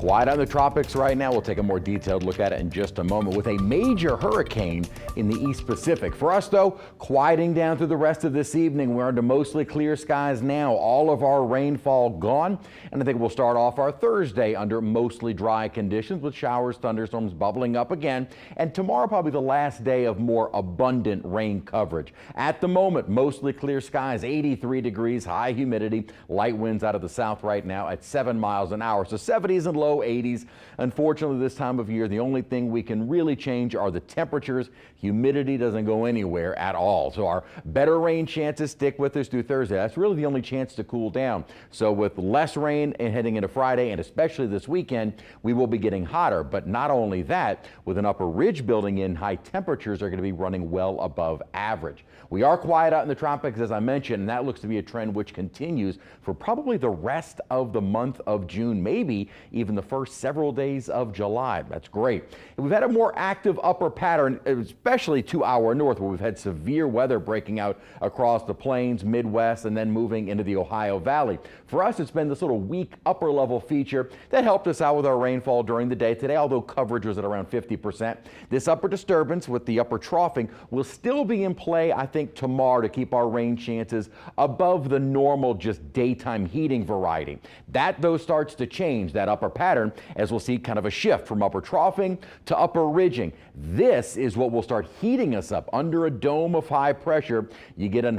Quiet on the tropics right now. We'll take a more detailed look at it in just a moment with a major hurricane in the East Pacific. For us, though, quieting down through the rest of this evening. We're under mostly clear skies now. All of our rainfall gone. And I think we'll start off our Thursday under mostly dry conditions with showers, thunderstorms bubbling up again. And tomorrow, probably the last day of more abundant rain coverage. At the moment, mostly clear skies, 83 degrees, high humidity, light winds out of the south right now at 7 miles an hour. So 70s and low 80s. Unfortunately, this time of year, the only thing we can really change are the temperatures. Humidity doesn't go anywhere at all. So our better rain chances stick with us through Thursday. That's really the only chance to cool down. So with less rain and heading into Friday and especially this weekend, we will be getting hotter. But not only that, with an upper ridge building in, high temperatures are going to be running well above average. We are quiet out in the tropics, as I mentioned, and that looks to be a trend which continues for probably the rest of the month of June, maybe even the first several days of July. That's great. And we've had a more active upper pattern, especially to our north, where we've had severe weather breaking out across the plains, Midwest, and then moving into the Ohio Valley. For us, it's been this little weak upper level feature that helped us out with our rainfall during the day today, although coverage was at around 50%. This upper disturbance with the upper troughing will still be in play, I think, tomorrow to keep our rain chances above the normal just daytime heating variety. That, though, starts to change that upper pattern as we'll see kind of a shift from upper troughing to upper ridging. This is what will start heating us up under a dome of high pressure. You can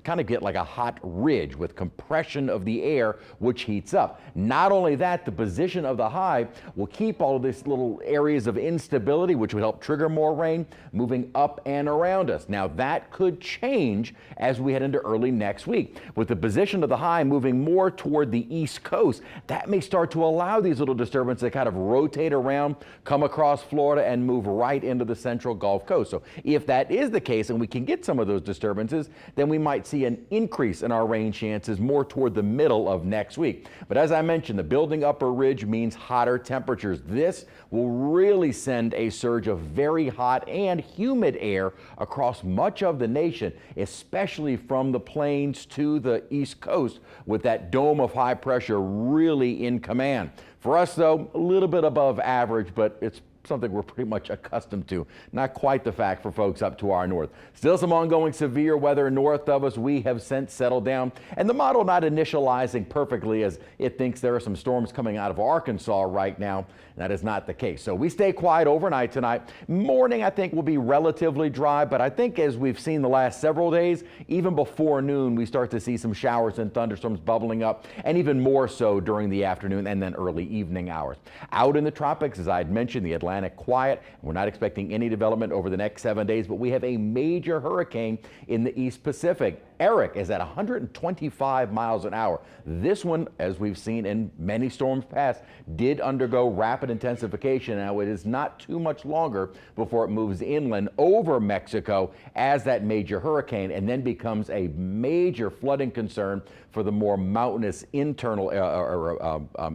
kind of get like a hot ridge with compression of the air, which heats up. Not only that, the position of the high will keep all of these little areas of instability, which will help trigger more rain moving up and around us. Now that could change as we head into early next week. With the position of the high moving more toward the east coast, that may start to allow these little disturbances to kind of rotate around, come across Florida, and move right into the central Gulf Coast. So if that is the case and we can get some of those disturbances, then we might see an increase in our rain chances more toward the middle of next week. But as I mentioned, the building upper ridge means hotter temperatures. This will really send a surge of very hot and humid air across much of the nation, especially from the plains to the east coast, with that dome of high pressure really in command. For us, though, a little bit above average, but it's something we're pretty much accustomed to. Not quite the fact for folks up to our north. Still some ongoing severe weather north of us. We have since settled down, and the model not initializing perfectly as it thinks there are some storms coming out of Arkansas right now. That is not the case. So we stay quiet overnight tonight. Morning, I think, will be relatively dry, but I think as we've seen the last several days, even before noon, we start to see some showers and thunderstorms bubbling up, and even more so during the afternoon and then early evening hours. Out in the tropics, as I had mentioned, the Atlantic quiet. We're not expecting any development over the next 7 days, but we have a major hurricane in the East Pacific. Eric is at 125 miles an hour. This one, as we've seen in many storms past, did undergo rapid intensification. Now it is not too much longer before it moves inland over Mexico as that major hurricane and then becomes a major flooding concern for the more mountainous internal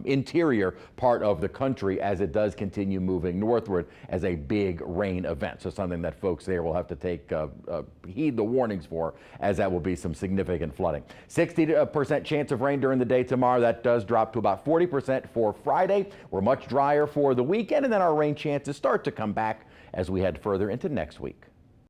interior part of the country as it does continue moving northward as a big rain event. So something that folks there will have to take heed the warnings for, as that will be some significant flooding. 60% chance of rain during the day tomorrow. That does drop to about 40% for Friday. We're much drier for the weekend, and then our rain chances start to come back as we head further into next week.